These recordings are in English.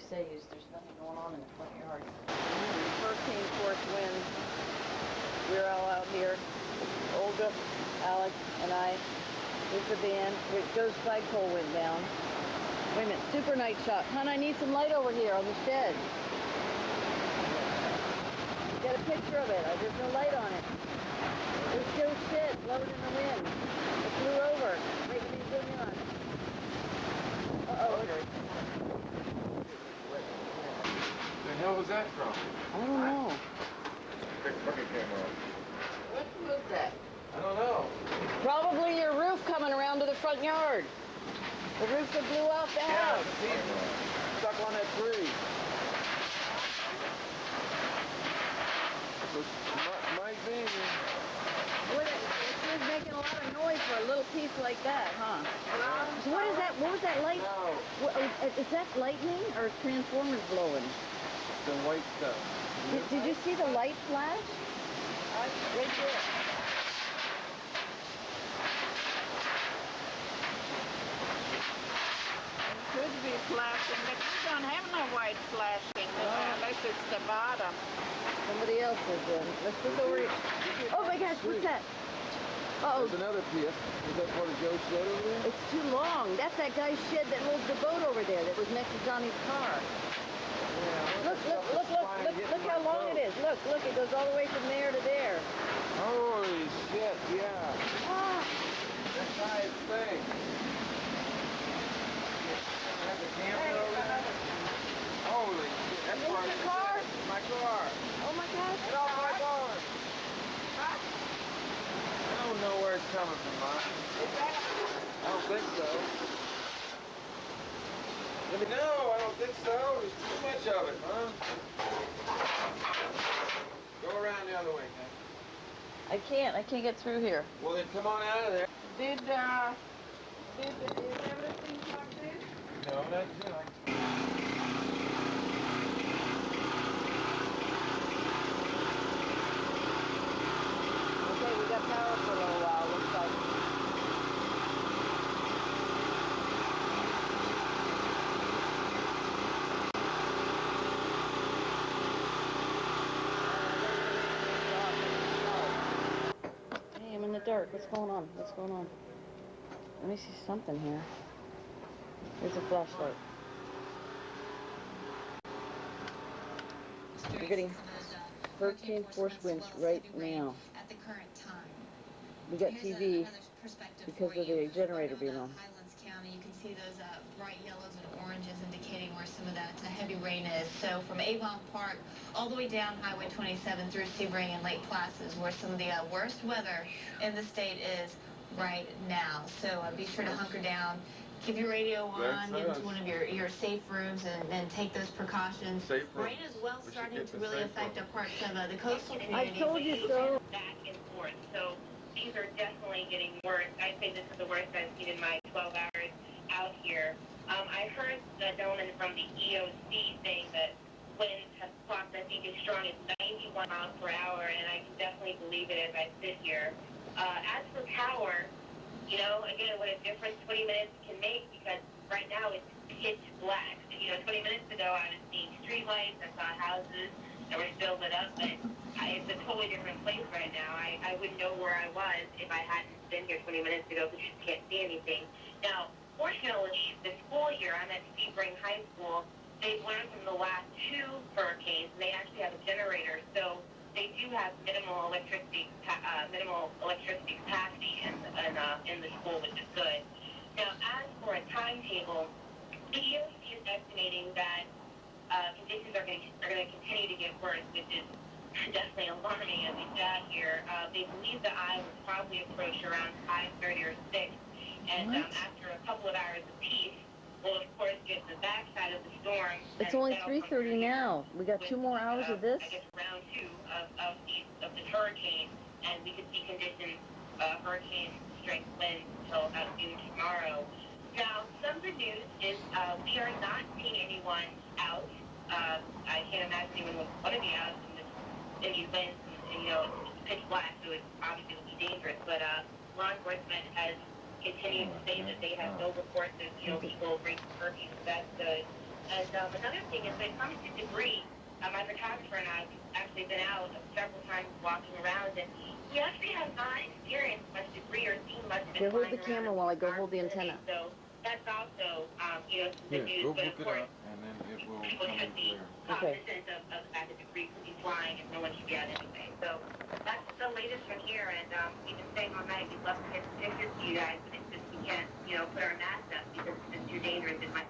say is there's nothing going on in the front yard. Hurricane force winds. We're all out here. Olga, Alex, and I with the van. Joe's flagpole went down. Wait a minute, super night shot. Hon, I need some light over here on the shed. Get a picture of it. There's no light on it. There's Joe's shed blowing in the wind. It flew over. Wait, let me zoom in on it. Uh-oh. Okay. The hell was that from? I don't know. Big fucking camera. What was that? I don't know. Probably your roof coming around to the front yard. The roof that blew off the house. Yeah, stuck on that tree. Might be. Boy, it was making a lot of noise for a little piece like that, huh? So what is that? What was that light? No. Is that lightning or transformers blowing? The white stuff. Did you see the light flash? Right there. Could be flashing, but you don't have no white flashing unless it's the bottom. Somebody else is in. Let's look over here. Oh my gosh, what's that? Uh-oh. There's another piece. Is that part of Joe's shed over there? It's too long. That's that guy's shed that moved the boat over there that was next to Johnny's car. Yeah. Look how long it is. Look, it goes all the way from there to there. Holy shit, yeah. Ah. That guy's thing. Has a camper over there? Holy shit, that's Is part it of your car? my car. Oh my gosh. Get off my car. I don't know where it's coming from, Mom. I don't think so. No, I don't think so. There's too much of it, Mom. Go around the other way, man. I can't get through here. Well, then come on out of there. Did everything like this? No, not tonight. Okay, we got power for a little while, looks like. Hey, I'm in the dark. What's going on? Let me see something here. Here's a flashlight. We're getting hurricane force winds right now. At the current time. We got Here's TV another perspective because for of you. the generator being on. Highlands County, you can see those bright yellows and oranges indicating where some of that heavy rain is. So from Avon Park all the way down Highway 27 through Sebring and Lake Placid is where some of the worst weather in the state is right now. So be sure to hunker down. Keep your radio on, get into one of your safe rooms, and take those precautions. Rain is well starting to really affect parts of the coastal community. I told you so. Back and forth. So these are definitely getting worse. I'd say this is the worst I've seen in my 12 hours out here. I heard the gentleman from the EOC saying that winds have clocked, I think, as strong as 91 miles per hour, and I can definitely believe it as I sit here. As for power, you know, again, what a difference 20 minutes can make, because right now it's pitch black. You know, 20 minutes ago I was seeing street lights, I saw houses that were still lit up, but it's a totally different place right now. I wouldn't know where I was if I hadn't been here 20 minutes ago, because you just can't see anything. Now, fortunately, the school year, I'm at Sebring High School, they've learned from the last two hurricanes, and they actually have a generator, so they do have minimal electricity capacity in the school, which is good. Now, as for a timetable, the EOC is estimating that conditions are going to continue to get worse, which is definitely alarming as we sat here. They believe the eye will probably approach around 5:30 or 6, and after a couple of hours of peace, we'll of course get the backside of the storm. It's only 3:30 now. We got 2 more hours of this. I guess round 2 of the hurricane, and we could see conditions, hurricane strength winds until about noon tomorrow. Now, some good news is we are not seeing anyone out. I can't imagine anyone would want to be out in these winds, and you know, it's pitch black, so it obviously would be dangerous. But law enforcement has continued to say that they have no reports of, you know, people breaking curfews, so that's good. And another thing is when it comes to debris, my photographer and I have actually been out several times walking around, and we actually have not experienced much debris or seen much of it Here, hold flying the around camera in while I go our hold the vicinity. antenna. So that's also, some good Yeah, news. go But hook of it course, up, and then it will people come should in be clear. cognizant of the fact that debris could be flying and no one should be out anyway. So that's the latest from here, and we've been staying all night. We'd love to get some pictures to you guys, but it's just we can't, put our masks up because it's just too dangerous. It might,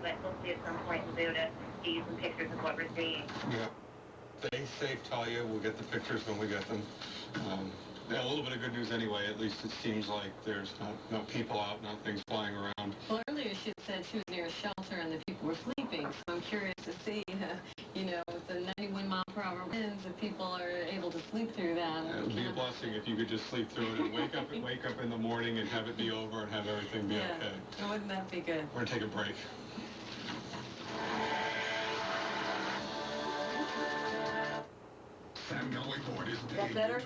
but hopefully at some point we'll be able to get you some pictures of what we're seeing. Yeah. Stay safe, Talia. We'll get the pictures when we get them. Yeah, a little bit of good news anyway. At least it seems like there's no people out, no things flying around. Well, earlier she said she was near a shelter and the people were sleeping. So I'm curious to see, with the 91-mile-per-hour winds, if people are able to sleep through that. It would be a blessing if you could just sleep through it and wake up in the morning and have it be over and have everything be okay. Wouldn't that be good? We're gonna take a break. Sam Galloway Ford is That better?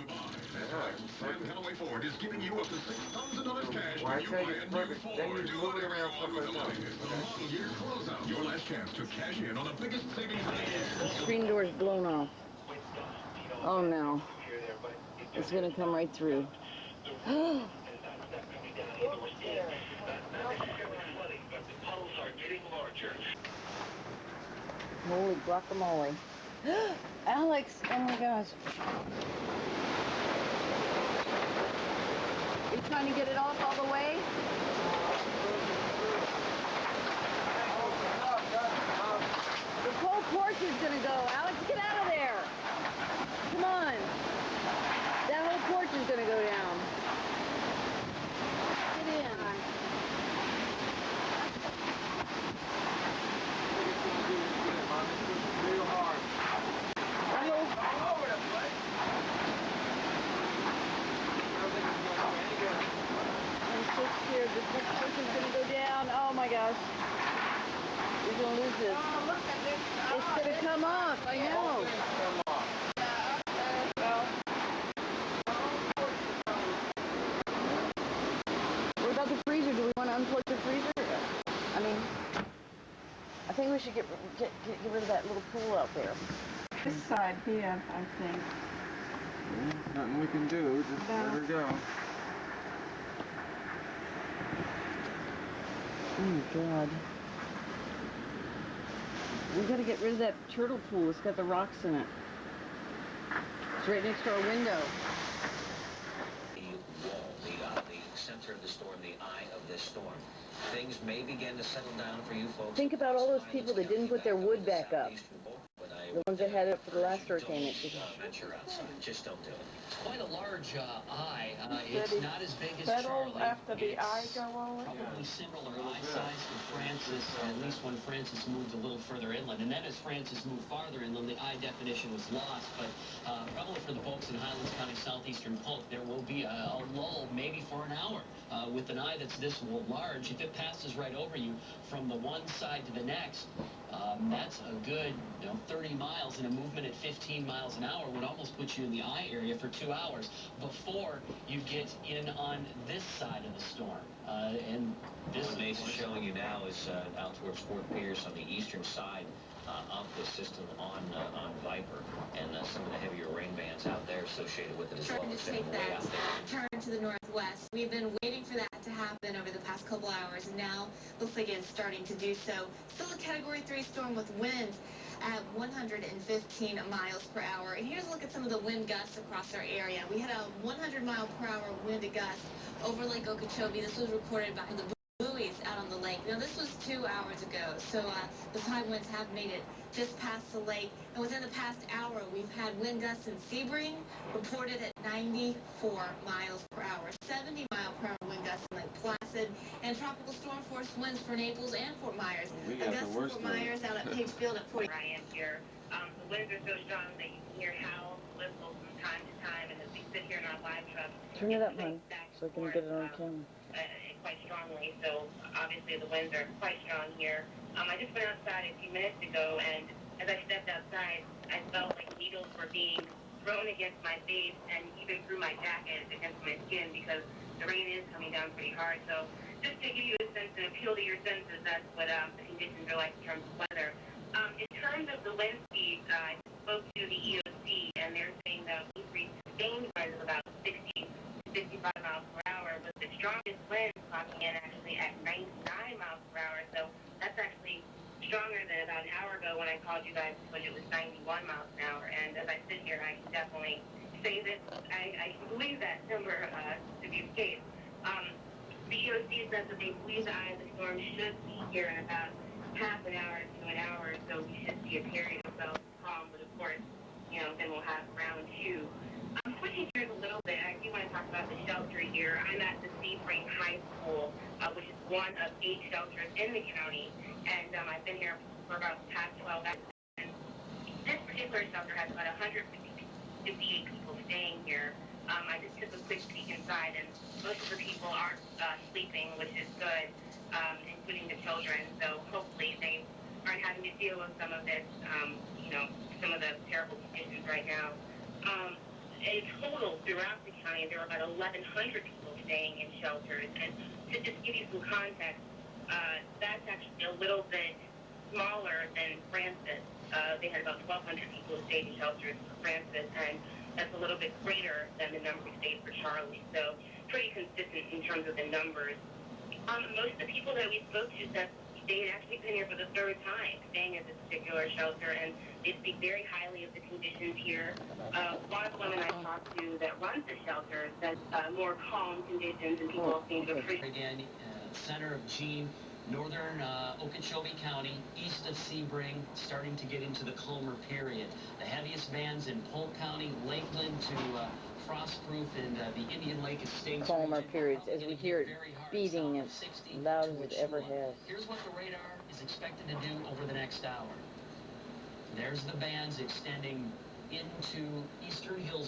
Sam Galloway Ford is giving you up to $6,000 cash Well, I when you tell you, buy it's a new perfect. Then you Ford. can Do move it whatever you around want with the someplace money. else. It's the model year closeout. Your last chance to cash in on the biggest savings of the year. Screen door's blown off. Oh no. It's gonna come right through. Holy guacamole. Alex, oh my gosh. Are you trying to get it off all the way? The whole porch is gonna go. Alex, get out of there. Come on. That whole porch is gonna go down. Get in. Real hard. All over the place. I'm so scared. This porch is gonna go down. Oh my gosh. We're gonna lose this. Oh, look at this. It's gonna come off. I know. Come on. What about the freezer? Do we want to unplug the freezer? I mean, I think we should get rid of that little pool out there. This side here, I think. Yeah, nothing we can do. Just let her go. Oh my God. We gotta get rid of that turtle pool. It's got the rocks in it. It's right next to our window. The wall, the center of the storm, the eye of this storm. Things may begin to settle down for you folks. Think about all those people that didn't put their wood back up. The ones that had it for the last hurricane. Venture outside. Just don't do it. It's quite a large eye. It's Did not as big as settle Charlie. after the It's eye go over? probably similar eye size to Francis, at least when Francis moved a little further inland. And then as Francis moved farther inland, the eye definition was lost. But probably for the folks in Highlands County, southeastern Polk, there will be a lull maybe for an hour. With an eye that's this large, if it passes right over you from the one side to the next, that's a good 30 miles, and a movement at 15 miles an hour would almost put you in the eye area for 2 hours before you get in on this side of the storm. And this what Nate's showing you now is out towards Fort Pierce on the eastern side of the system on Viper, and some of the heavier rain bands out there associated with it as well. Trying to take that turn to the northwest. We've been waiting for that to happen over the past couple hours, and now looks like it's starting to do so. Still a Category 3 storm with winds at 115 miles per hour. And here's a look at some of the wind gusts across our area. We had a 100-mile-per-hour wind gust over Lake Okeechobee. This was recorded by the buoys out on the lake. Now, this was 2 hours ago, so the high winds have made it just past the lake. And within the past hour, we've had wind gusts in Sebring reported at 94 miles per hour, 70-mile-per-hour wind gusts in Lake Placid, and tropical storm force winds for Naples and Fort Myers. We got the worst Fort Myers out at Pagefield at 40. I am here. The winds are so strong that you can hear howls, whistles from time to time, and as we sit here in our live truck, Turn it up, hon, so I can get it on camera. Quite strongly, so obviously the winds are quite strong here. I just went outside a few minutes ago, and as I stepped outside, I felt like needles were being thrown against my face and even through my jacket against my skin because the rain is coming down pretty hard. So just to give you a sense and appeal to your senses. That's what the conditions are like in terms of weather. In terms of the wind speeds, I spoke to the EOC, and they're saying that we reached sustained winds of about 60 to 65 miles per hour, but the strongest wind clocking in actually at 99 miles per hour. So that's actually stronger than about an hour ago when I called you guys when it was 91 miles an hour. And as I sit here, I can definitely say that I can believe that number to be the case. The EOC says that they believe the eye of the storm should be here in about half an hour to an hour, so we should see a period of calm, but of course, then we'll have round two. Switching gears a little bit, I do want to talk about the shelter here. I'm at the Sebring High School, which is one of 8 shelters in the county, and I've been here for about the past 12 hours. And this particular shelter has about 158 people staying here. I just took a quick peek inside, and most of the people are sleeping, which is good, including the children. So hopefully they aren't having to deal with some of this, some of the terrible conditions right now. In total, throughout the county, there are about 1,100 people staying in shelters. And to just give you some context, that's actually a little bit smaller than Francis. They had about 1,200 people who stayed in shelters for Francis, and that's a little bit greater than the number we stayed for Charlie. So pretty consistent in terms of the numbers. Most of the people that we spoke to said they had actually been here for the 3rd time staying at this particular shelter, and they speak very highly of the conditions here. One of the women I talked to that runs the shelter says more calm conditions, and people seem to appreciate. Again, center of Jeanne, northern Okeechobee County, east of Sebring, starting to get into the calmer period. The heaviest bands in Polk County, Lakeland to Frostproof and the Indian Lake Estates. Calmer periods as we hear it beating as loud as it ever has. Here's what the radar is expected to do over the next hour. There's the bands extending into eastern hills.